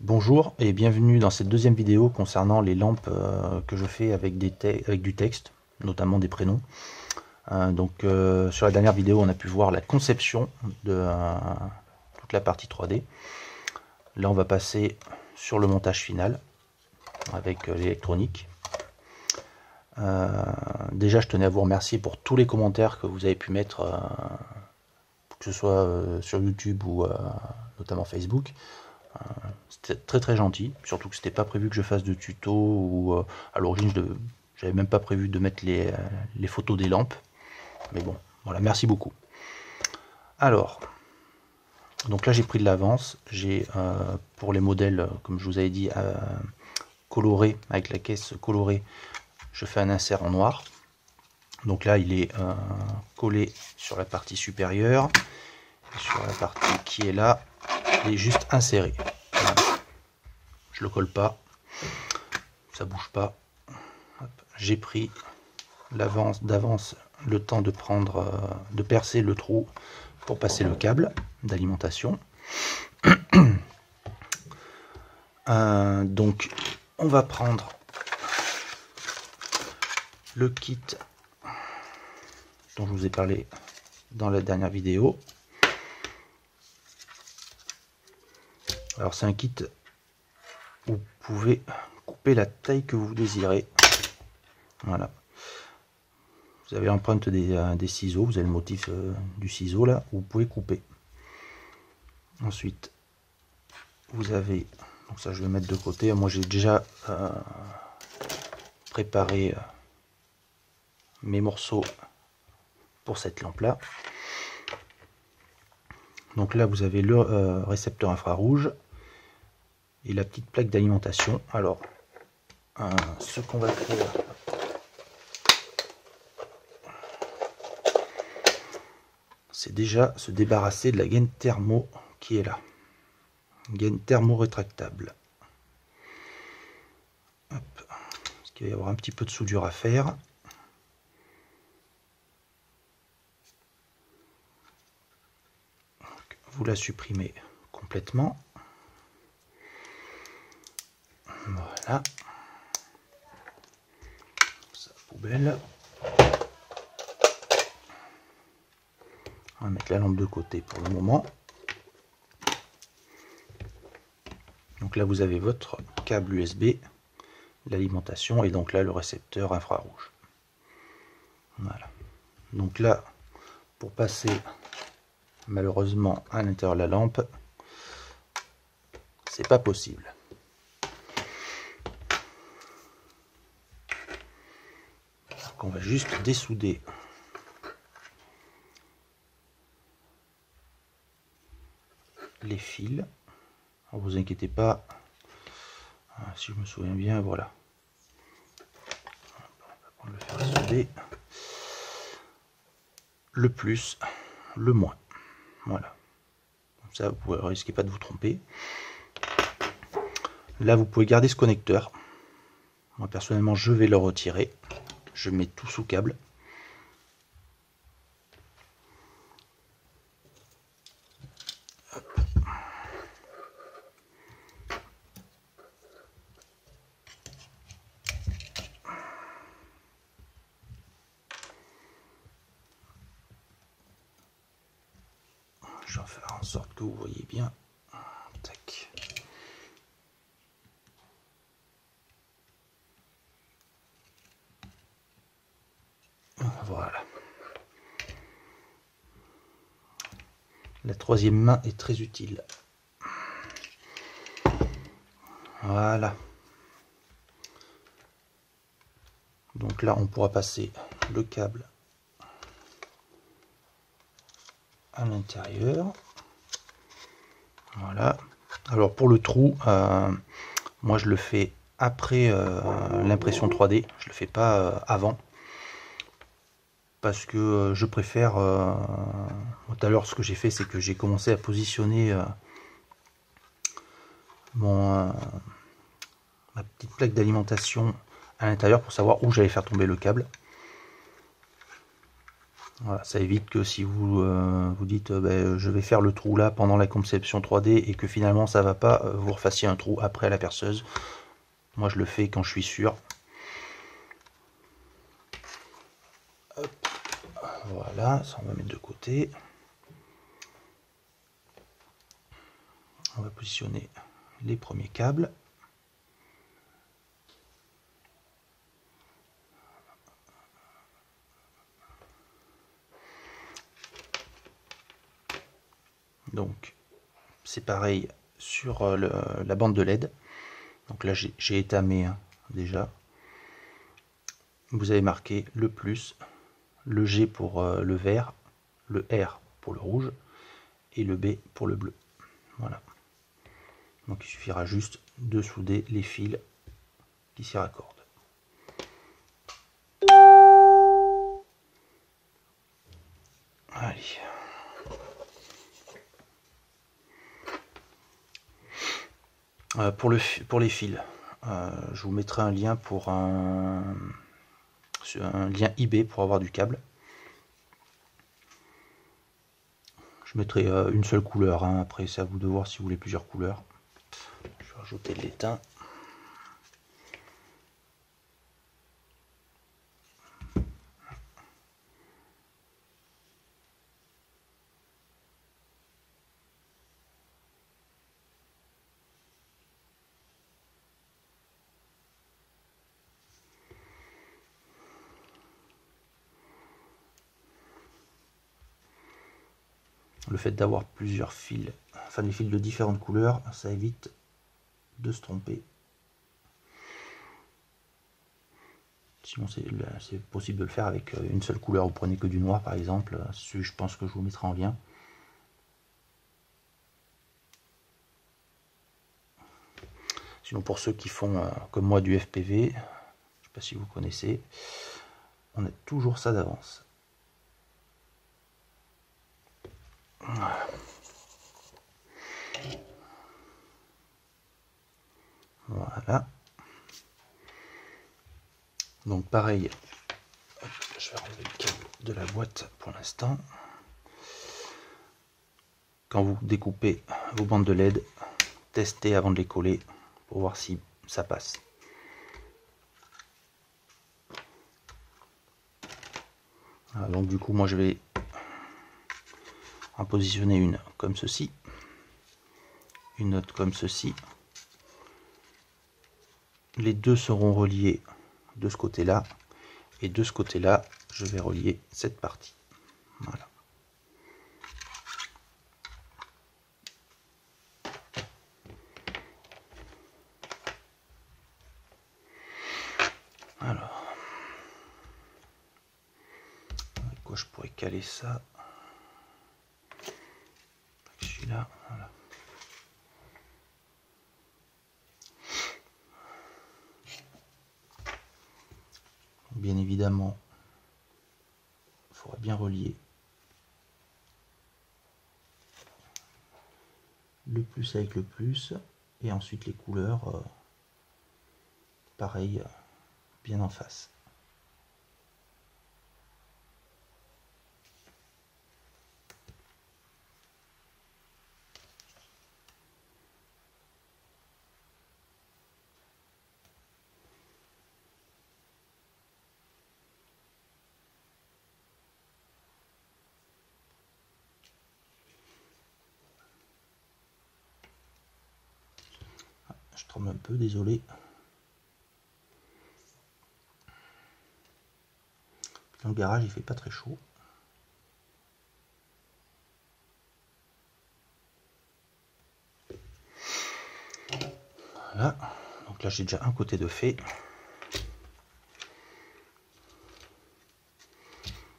Bonjour et bienvenue dans cette deuxième vidéo concernant les lampes que je fais avec du texte, notamment des prénoms. Sur la dernière vidéo, on a pu voir la conception de toute la partie 3D. Là, on va passer sur le montage final avec l'électronique. Déjà, je tenais à vous remercier pour tous les commentaires que vous avez pu mettre, que ce soit sur YouTube ou notamment Facebook. C'était très très gentil, surtout que c'était pas prévu que je fasse de tuto ou à l'origine j'avais même pas prévu de mettre les photos des lampes, mais bon, voilà, merci beaucoup. Alors, donc là j'ai pris de l'avance, j'ai pour les modèles, comme je vous avais dit, coloré, avec la caisse colorée, je fais un insert en noir. Donc là il est collé sur la partie supérieure, et sur la partie qui est là, il est juste inséré. Voilà. Je le colle pas, ça bouge pas. J'ai pris d'avance le temps de de percer le trou pour passer le câble d'alimentation. Donc on va prendre le kit dont je vous ai parlé dans la dernière vidéo. Alors c'est un kit où vous pouvez couper la taille que vous désirez. Voilà. Vous avez l'empreinte des ciseaux, vous avez le motif du ciseau là, où vous pouvez couper. Ensuite, vous avez, donc ça je vais mettre de côté, moi j'ai déjà préparé mes morceaux pour cette lampe là. Donc là vous avez le récepteur infrarouge et la petite plaque d'alimentation. Alors, ce qu'on va faire, c'est déjà se débarrasser de la gaine thermo qui est là. Gaine thermo rétractable. Hop. Parce qu'il va y avoir un petit peu de soudure à faire. Donc, vous la supprimez complètement. Voilà. Ça, poubelle. On va mettre la lampe de côté pour le moment. Donc là vous avez votre câble USB, l'alimentation et donc là le récepteur infrarouge. Voilà. Donc là, pour passer malheureusement à l'intérieur de la lampe, c'est pas possible. Donc on va juste dessouder les fils. Alors, vous inquiétez pas, si je me souviens bien, voilà. On va le faire souder. Le plus, le moins. Voilà. Comme ça, vous ne risquez pas de vous tromper. Là, vous pouvez garder ce connecteur. Moi, personnellement, je vais le retirer. Je mets tout sous câble. Je vais faire en sorte que vous voyez bien. Tac. Voilà. La troisième main est très utile. Voilà. Donc là, on pourra passer le câble à l'intérieur. Voilà. Alors pour le trou, moi je le fais après l'impression 3D. Je le fais pas avant. Parce que je préfère... tout à l'heure, ce que j'ai fait, c'est que j'ai commencé à positionner ma petite plaque d'alimentation à l'intérieur pour savoir où j'allais faire tomber le câble. Voilà, ça évite que si vous vous dites ben, je vais faire le trou là pendant la conception 3D et que finalement ça va pas, vous refassiez un trou après à la perceuse. Moi je le fais quand je suis sûr. Hop. Voilà, ça on va mettre de côté. On va positionner les premiers câbles. Donc c'est pareil sur la bande de LED. Donc là j'ai étamé déjà. Vous avez marqué le plus, le G pour le vert, le R pour le rouge et le B pour le bleu. Voilà. Donc il suffira juste de souder les fils qui s'y raccordent. Allez. Pour les fils, je vous mettrai un lien pour un lien eBay pour avoir du câble. Je mettrai une seule couleur, hein. Après c'est à vous de voir si vous voulez plusieurs couleurs. Je vais rajouter de l'étain. Le fait d'avoir plusieurs fils, enfin des fils de différentes couleurs, ça évite de se tromper. Sinon c'est possible de le faire avec une seule couleur. Vous prenez que du noir par exemple. Celui je pense que je vous mettrai en lien. Sinon pour ceux qui font comme moi du FPV, je ne sais pas si vous connaissez, on a toujours ça d'avance. Voilà. Donc pareil, je vais enlever le câble de la boîte pour l'instant. Quand vous découpez vos bandes de LED, testez avant de les coller pour voir si ça passe. Voilà, donc du coup moi je vais en positionner une comme ceci, une autre comme ceci. Les deux seront reliés de ce côté là et de ce côté là je vais relier cette partie. Voilà. Alors, avec quoi je pourrais caler ça? Celui-là, voilà. Bien évidemment, il faudra bien relier le plus avec le plus, et ensuite les couleurs, pareil, bien en face. Je tremble un peu, désolé. Dans le garage, il fait pas très chaud. Voilà, donc là j'ai déjà un côté de fait.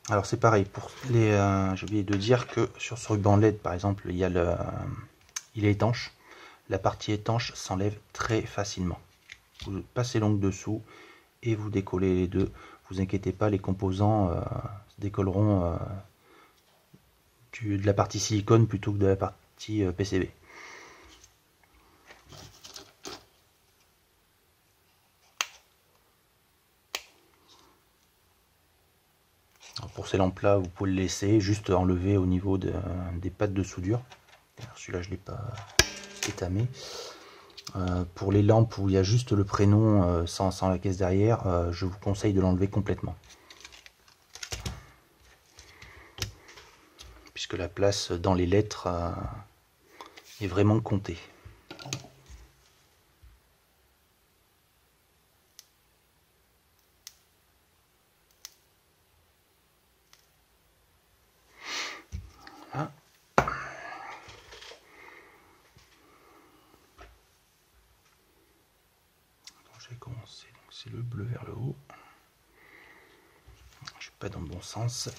Alors c'est pareil pour les. J'ai oublié de dire que sur ce ruban LED par exemple, il y a il est étanche. La partie étanche s'enlève très facilement. Vous passez l'ongle dessous et vous décollez les deux. Vous inquiétez pas, les composants se décolleront de la partie silicone plutôt que de la partie PCB. Alors pour ces lampes là, vous pouvez le laisser, juste enlever au niveau des pattes de soudure. Celui-là je ne l'ai pas étamé. Pour les lampes où il y a juste le prénom sans la caisse derrière, je vous conseille de l'enlever complètement. Puisque la place dans les lettres est vraiment comptée. Voilà. J'ai commencé, donc c'est le bleu vers le haut. Je suis pas dans le bon sens.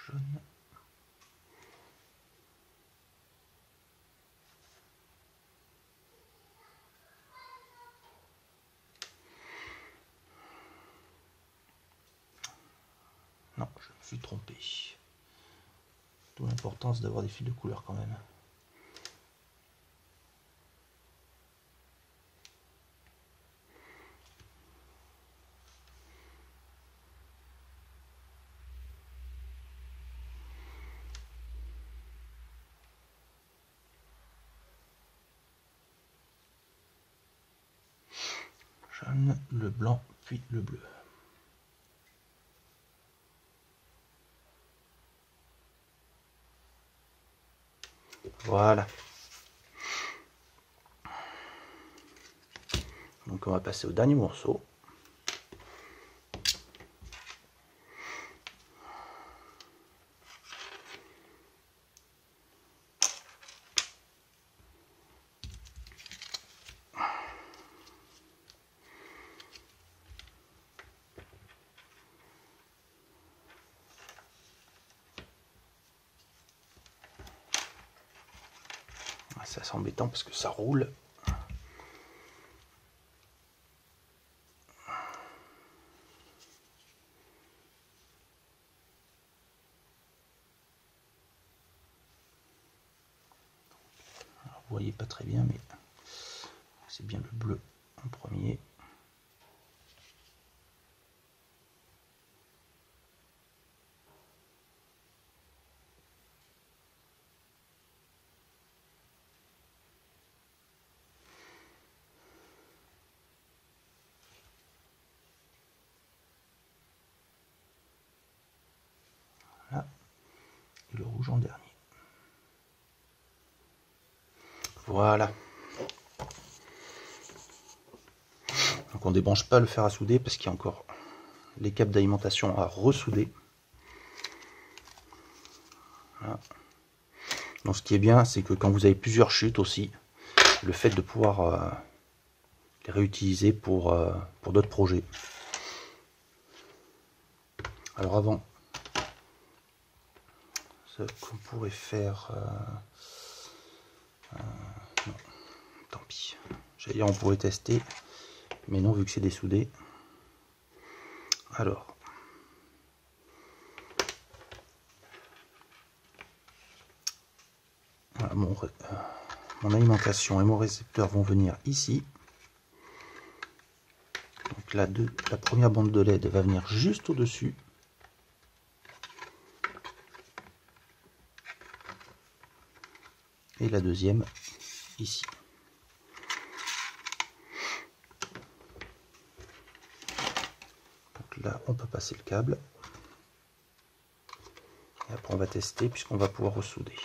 Jaune. Non, je me suis trompé. D'où l'importance d'avoir des fils de couleur quand même. Jaune, le blanc, puis le bleu. Voilà. Donc on va passer au dernier morceau. C'est assez embêtant parce que ça roule. Alors, vous voyez pas très bien, mais c'est bien le bleu en premier. Là, et le rouge en dernier. Voilà. Donc on ne débranche pas le fer à souder parce qu'il y a encore les câbles d'alimentation à ressouder. Voilà. Donc ce qui est bien, c'est que quand vous avez plusieurs chutes aussi, le fait de pouvoir les réutiliser pour d'autres projets. Alors avant, ce qu'on pourrait faire, non, tant pis. J'allais dire on pourrait tester, mais non vu que c'est dessoudé. Alors, voilà, mon alimentation et mon récepteur vont venir ici. Donc la première bande de LED va venir juste au-dessus. Et la deuxième ici. Donc là, on peut passer le câble. Et après, on va tester puisqu'on va pouvoir ressouder.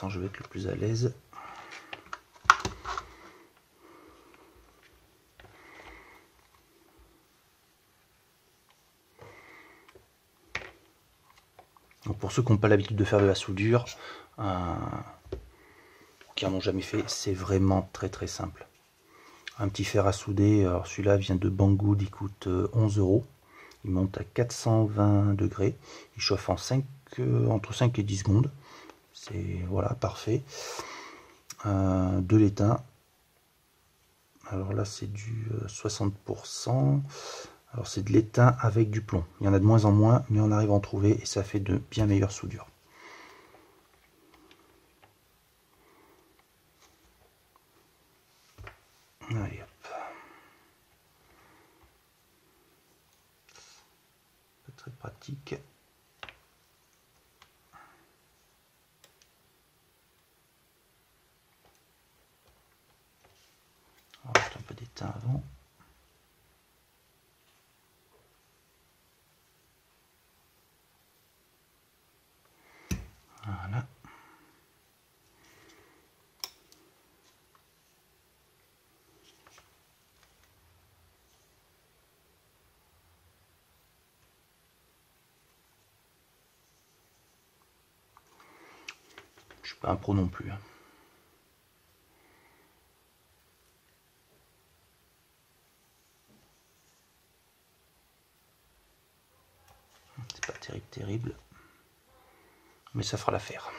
Donc, je vais être le plus à l'aise. pour ceux qui n'ont pas l'habitude de faire de la soudure, qui en ont jamais fait, c'est vraiment très très simple. Un petit fer à souder, alors celui-là vient de Banggood, il coûte 11 €. Il monte à 420 degrés, il chauffe en entre 5 et 10 secondes. C'est voilà, parfait. De l'étain. Alors là c'est du 60%. Alors c'est de l'étain avec du plomb. Il y en a de moins en moins, mais on arrive à en trouver et ça fait de bien meilleures soudures. Allez hop. C'est très pratique. On va mettre un peu d'étain avant. Voilà. Je suis pas un pro non plus. C'est pas terrible, mais ça fera l'affaire.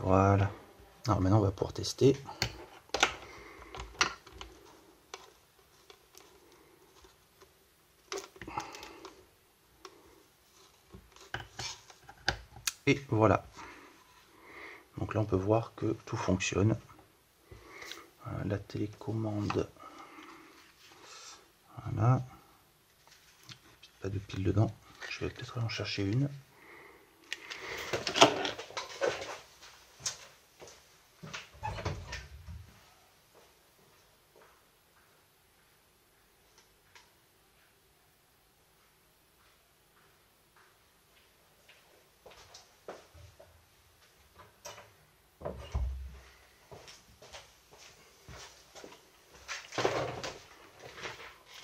Voilà. Alors maintenant on va pouvoir tester. Et voilà. Donc là on peut voir que tout fonctionne. La télécommande. Voilà. Pas de pile dedans. Je vais peut-être en chercher une.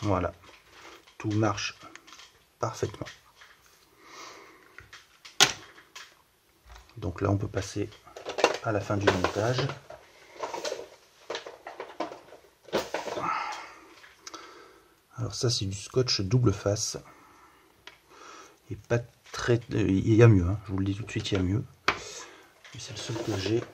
Voilà, tout marche parfaitement. Donc là, on peut passer à la fin du montage. Alors ça, c'est du scotch double face. Et pas très, il y a mieux, hein, je vous le dis tout de suite, il y a mieux. Mais c'est le seul que j'ai.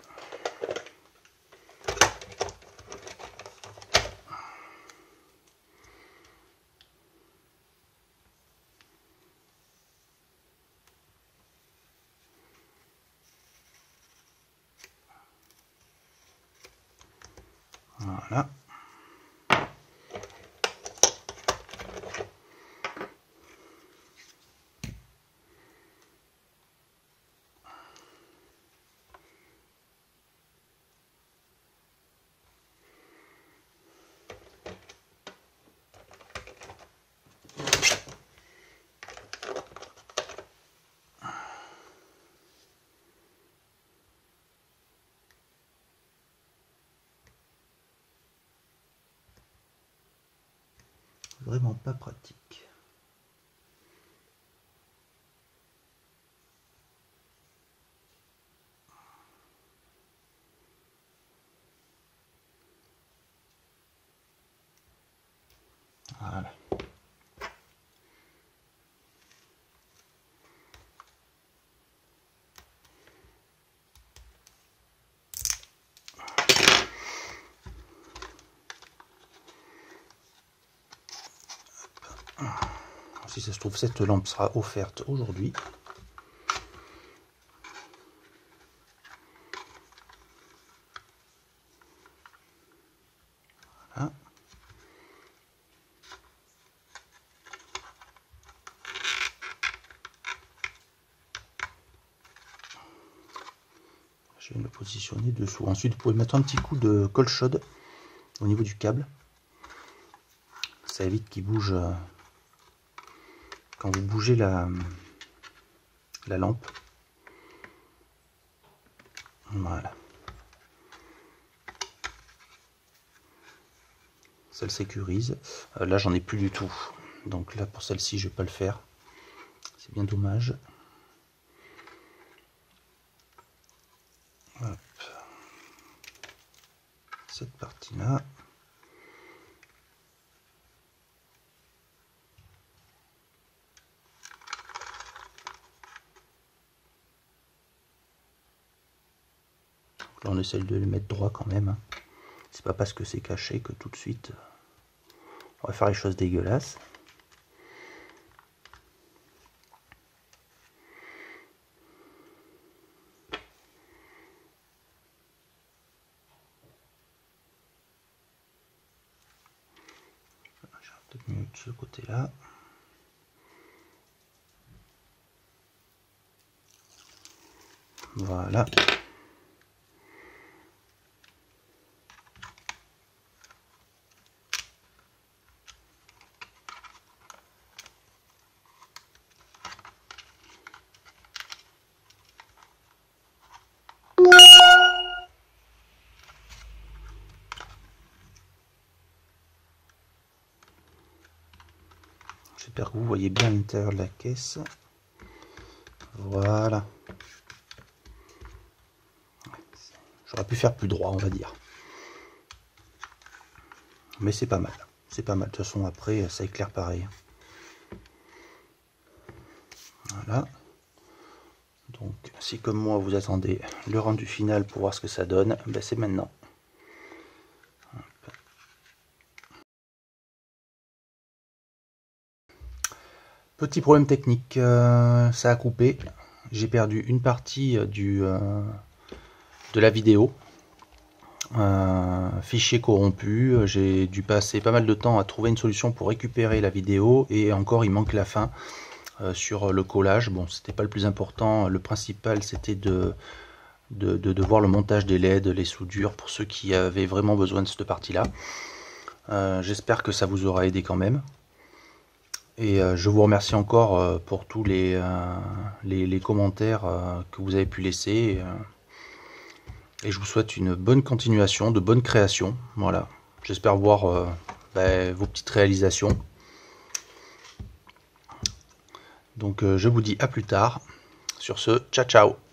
Voilà. Vraiment pas pratique. Voilà. Si ça se trouve, cette lampe sera offerte aujourd'hui. Voilà. Je vais me positionner dessous. Ensuite, vous pouvez mettre un petit coup de colle chaude au niveau du câble. Ça évite qu'il bouge quand vous bougez la lampe. Voilà. Ça le sécurise. Là, j'en ai plus du tout. donc là pour celle-ci je vais pas le faire, c'est bien dommage. Hop. Cette partie là. Là on essaye de les mettre droit quand même, hein. C'est pas parce que c'est caché que tout de suite on va faire les choses dégueulasses. J'ai peut-être mieux de ce côté là. Voilà. J'espère que vous voyez bien l'intérieur de la caisse. Voilà. J'aurais pu faire plus droit, on va dire. Mais c'est pas mal. C'est pas mal. De toute façon, après, ça éclaire pareil. Voilà. Donc, si comme moi, vous attendez le rendu final pour voir ce que ça donne, ben c'est maintenant. Petit problème technique, ça a coupé. J'ai perdu une partie de la vidéo. Fichier corrompu. J'ai dû passer pas mal de temps à trouver une solution pour récupérer la vidéo. Et encore, il manque la fin sur le collage. Bon, c'était pas le plus important. Le principal, c'était de voir le montage des LED, les soudures, pour ceux qui avaient vraiment besoin de cette partie-là. J'espère que ça vous aura aidé quand même. Et je vous remercie encore pour tous les commentaires que vous avez pu laisser. Et je vous souhaite une bonne continuation, de bonnes créations. Voilà. J'espère voir vos petites réalisations. Donc je vous dis à plus tard. Sur ce, ciao ciao.